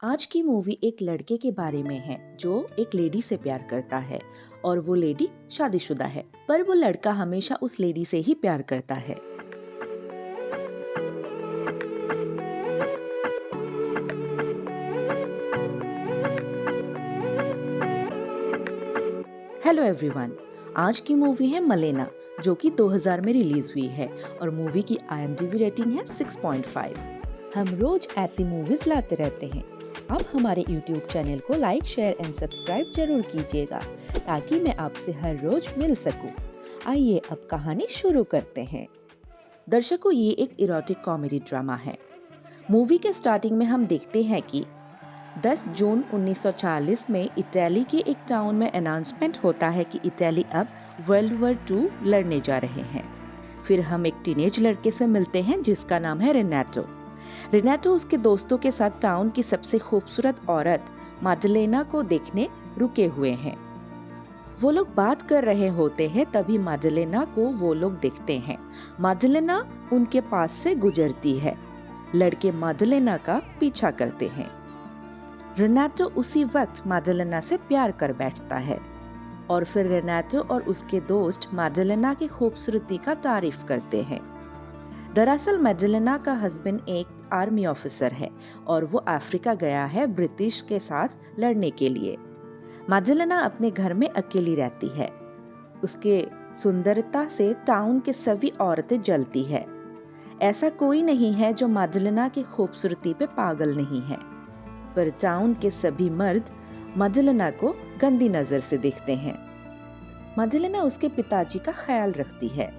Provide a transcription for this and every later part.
आज की मूवी एक लड़के के बारे में है जो एक लेडी से प्यार करता है और वो लेडी शादीशुदा है, पर वो लड़का हमेशा उस लेडी से ही प्यार करता है। हेलो एवरीवन, आज की मूवी है मलेना, जो कि 2000 में रिलीज हुई है और मूवी की IMDb रेटिंग है 6.5। हम रोज ऐसी मूवीज लाते रहते हैं। आप हमारे YouTube चैनल को लाइक, शेयर एंड सब्सक्राइब जरूर कीजिएगा ताकि मैं आपसे हर रोज मिल सकूं। आइए अब कहानी शुरू करते हैं। दर्शकों, ये एक इरोटिक कॉमेडी ड्रामा है। मूवी के स्टार्टिंग में हम देखते हैं कि 10 जून 1940 में इटली के एक टाउन में अनाउंसमेंट होता है कि इटली अब वर्ल्ड वॉर 2 लड़ने जा रहे हैं। फिर हम एक टीनेज लड़के से मिलते हैं जिसका नाम है रेनाटो। रेनाटो उसके दोस्तों के साथ टाउन की सबसे खूबसूरत औरत माडलेना को देखने रुके हुए हैं। वो लोग बात कर रहे होते हैं, तभी माडलेना को वो लोग देखते हैं। माडलेना उनके पास से गुजरती है। लड़के माडलेना का पीछा करते हैं। रेनाटो उसी वक्त माडलेना से प्यार कर बैठता है और फिर रेनाटो और उसके दोस्त माडलेना की खूबसूरती का तारीफ करते हैं। दरअसल माडलेना का हस्बैंड एक आर्मी ऑफिसर है और वो अफ्रीका गया है ब्रिटिश के साथ लड़ने के लिए। माडलेना अपने घर में अकेली रहती है। उसके सुंदरता से टाउन के सभी औरतें जलती है। ऐसा कोई नहीं है जो माडलेना की खूबसूरती पे पागल नहीं है, पर टाउन के सभी मर्द माडलेना को गंदी नजर से देखते हैं। माडलेना उसके पिताजी का ख्याल रखती है।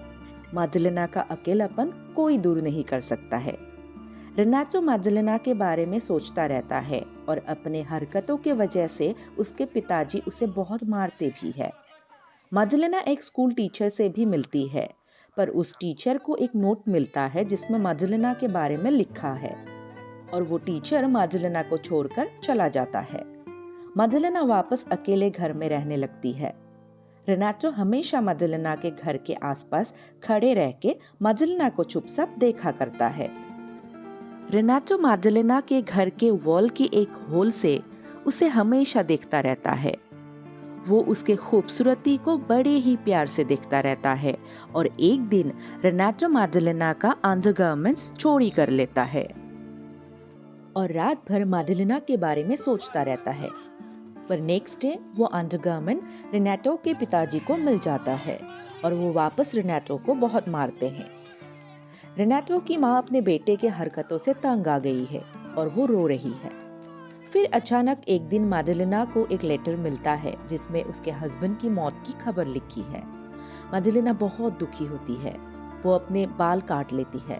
माडलेना का अकेलापन कोई दूर नहीं कर सकता है। रेनाटो माडलेना के बारे में सोचता रहता है और अपने हरकतों के वजह से उसके पिताजी उसे बहुत मारते भी है। माडलेना एक स्कूल टीचर से भी मिलती है, पर उस टीचर को एक नोट मिलता है जिसमें माडलेना के बारे में लिखा है और वो टीचर माडलेना को छोड़कर चला जाता है। माडलेना वापस अकेले घर में रहने लगती है। रेनाटो हमेशा माडलेना के घर के आसपास खड़े रह के माडलेना को चुपचाप देखा करता है। रेनाटो माडलेना के घर के वॉल की एक होल से उसे हमेशा देखता रहता है। वो उसके खूबसूरती को बड़े ही प्यार से देखता रहता है और एक दिन रेनाटो माडलेना का अंडरगारमेंट्स चोरी कर लेता है और रात भर माडलेना के बारे में सोचता रहता है। पर नेक्स्ट डे वो अंडरगारमेंट रेनाटो के पिताजी को मिल जाता है और वो वापस रेनाटो को बहुत मारते हैं। रेनाटो की माँ अपने बेटे के हरकतों से तंग आ गई है और वो रो रही है। फिर अचानक एक दिन माडलेना को एक लेटर मिलता है जिसमें उसके हस्बैंड की मौत की खबर लिखी है। माडलेना बहुत दुखी होती है। वो अपने बाल काट लेती है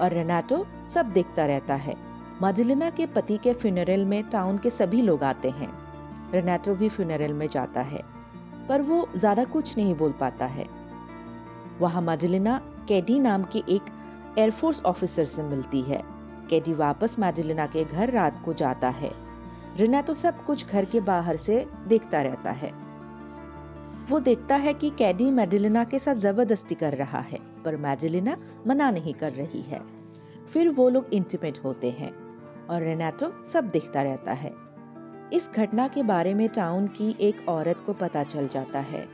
और रेनाटो सब देखता रहता है। माडलेना के पति के फ्यूनरल में टाउन के सभी लोग आते हैं। रेनाटो भी फ्यूनरल में जाता है, पर वो ज्यादा कुछ नहीं बोल पाता है। वहाँ माडलेना कैडी नाम के एक एयरफोर्स ऑफिसर से मिलती है। कैडी वापस माडलेना के घर रात को जाता है। रेनाटो सब कुछ घर के बाहर से देखता रहता है। वो देखता है कि कैडी माडलेना के साथ जबरदस्ती कर रहा है, पर माडलेना मना नहीं कर रही है। फिर वो लोग इंटीमेट होते हैं और रेनाटो सब देखता रहता है। इस घटना के बारे में टाउन की एक औरत को पता चल जाता है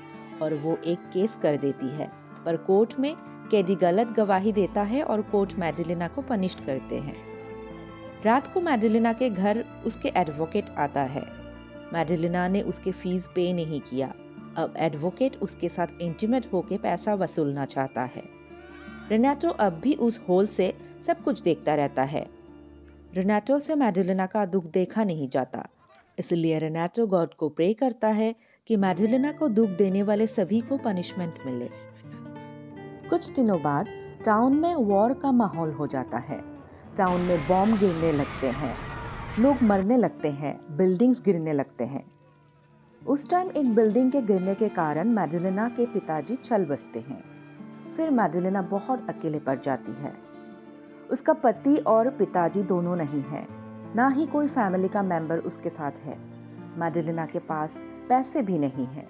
और वो एक केस कर देती है, पर कोर्ट में कैडी गलत गवाही देता है और कोर्ट माडलेना को पनिश करते हैं। रात को माडलेना के घर उसके एडवोकेट आता है। माडलेना ने उसके फीस पे नहीं किया। अब एडवोकेट उसके साथ इंटीमेट होके पैसा वसूलना चाहता है। रेनाटो अब भी उस होल से सब कुछ देखता रहता है। रेनाटो से माडलेना का दुख देखा नहीं जाता, इसलिए रेनाटो गॉड को प्रे करता है कि माडलेना को दुख देने वाले सभी को पनिशमेंट मिले। कुछ दिनों बाद टाउन में वॉर का माहौल हो जाता है। टाउन में बॉम्ब गिरने लगते हैं, लोग मरने लगते हैं, बिल्डिंग्स गिरने लगते हैं। उस टाइम एक बिल्डिंग के गिरने के कारण माडलेना के पिताजी चल बसते हैं। फिर माडलेना बहुत अकेले पड़ जाती है। उसका पति और पिताजी दोनों नहीं है, ना ही कोई फैमिली का मेंबर उसके साथ है। माडलेना के पास पैसे भी नहीं है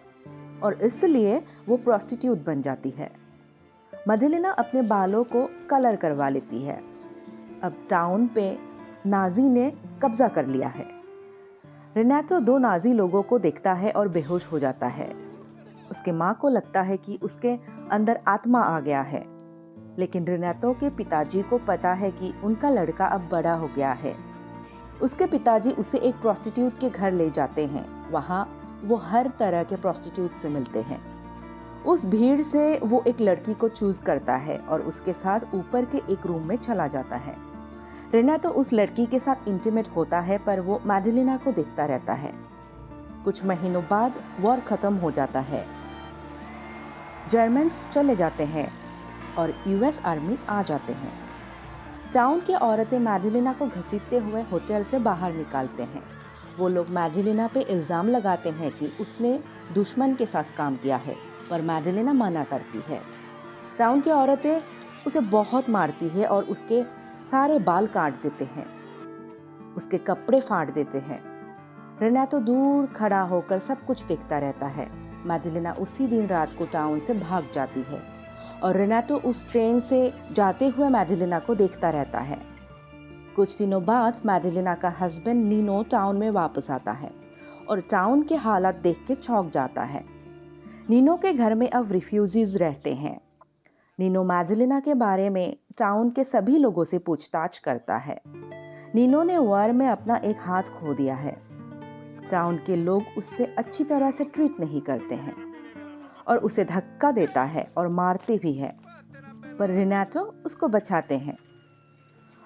और इसलिए वो प्रोस्टिट्यूट बन जाती है। माडलेना अपने बालों को कलर करवा लेती है। अब टाउन पे नाजी ने कब्जा कर लिया है। रेनाटो 2 नाजी लोगों को देखता है और बेहोश हो जाता है। उसके माँ को लगता है कि उसके अंदर आत्मा आ गया है, लेकिन रेनाटो के पिताजी को पता है कि उनका लड़का अब बड़ा हो गया है। उसके पिताजी उसे एक प्रोस्टिट्यूट के घर ले जाते हैं। वहाँ वो हर तरह के प्रोस्टिट्यूट से मिलते हैं। उस भीड़ से वो एक लड़की को चूज करता है और उसके साथ ऊपर के एक रूम में चला जाता है। रेनाटो उस लड़की के साथ इंटीमेट होता है, पर वो मैडेलिना को देखता रहता है। कुछ महीनों बाद वॉर खत्म हो जाता है। जर्मन्स चले जाते हैं और यूएस आर्मी आ जाते हैं। टाउन की औरतें मैडेलिना को घसीटते हुए होटल से बाहर निकालते हैं। वो लोग मैडेलिना पे इल्ज़ाम लगाते हैं कि उसने दुश्मन के साथ काम किया है, पर मैडेलिना मना करती है। टाउन की औरतें उसे बहुत मारती है और उसके सारे बाल काट देते हैं, उसके कपड़े फाड़ देते हैं। रेनाटो दूर खड़ा होकर सब कुछ देखता रहता है। मैडेलिना उसी दिन रात को टाउन से भाग जाती है और रेनाटो उस ट्रेन से जाते हुए मैडेलिना को देखता रहता है। कुछ दिनों बाद मैडेलिना का हस्बैंड नीनो टाउन में वापस आता है और टाउन के हालात देख के चौंक जाता है। नीनो के घर में अब रिफ्यूजीज रहते हैं। नीनो मैडेलिना के बारे में टाउन के सभी लोगों से पूछताछ करता है। नीनो ने वॉर में अपना एक हाथ खो दिया है। टाउन के लोग उससे अच्छी तरह से ट्रीट नहीं करते हैं और उसे धक्का देता है और मारते भी है, पर रेनाटो उसको बचाते हैं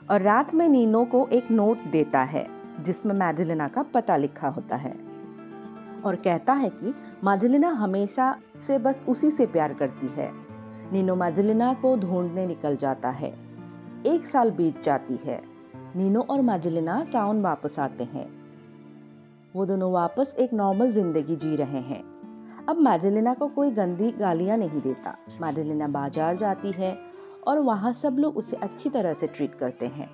और रात में नीनो को एक नोट देता है जिसमें मैडेलिना का पता लिखा होता है और कहता है कि मैडेलिना हमेशा से बस उसी से प्यार करती है। नीनो मैडेलिना को ढूंढने निकल जाता है। 1 साल बीत जाती है। नीनो और मैडेलिना टाउन वापस आते हैं। वो दोनों वापस एक नॉर्मल जिंदगी जी रहे हैं। अब मैडेलिना को कोई गंदी गालियां नहीं देता। मैडेलिना बाजार जाती है और वहाँ सब लोग उसे अच्छी तरह से ट्रीट करते हैं।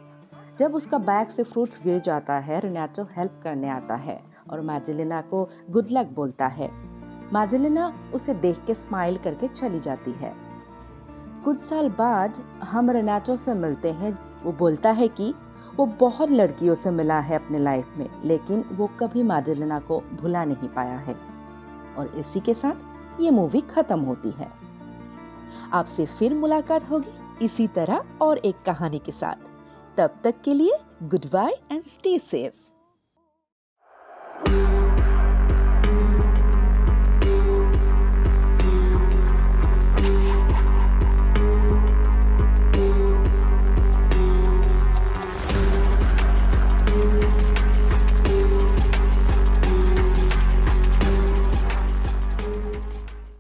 जब उसका बैग से फ्रूट्स गिर जाता है, रेनाटो हेल्प करने आता है और मैडेलिना को गुड लक बोलता है। मैडेलिना उसे देख के स्माइल करके चली जाती है। कुछ साल बाद हम रेनाटो से मिलते हैं। वो बोलता है कि वो बहुत लड़कियों से मिला है अपने लाइफ में, लेकिन वो कभी मैडेलिना को भुला नहीं पाया है। और इसी के साथ ये मूवी खत्म होती है। आपसे फिर मुलाकात होगी इसी तरह और एक कहानी के साथ। तब तक के लिए goodbye and stay safe.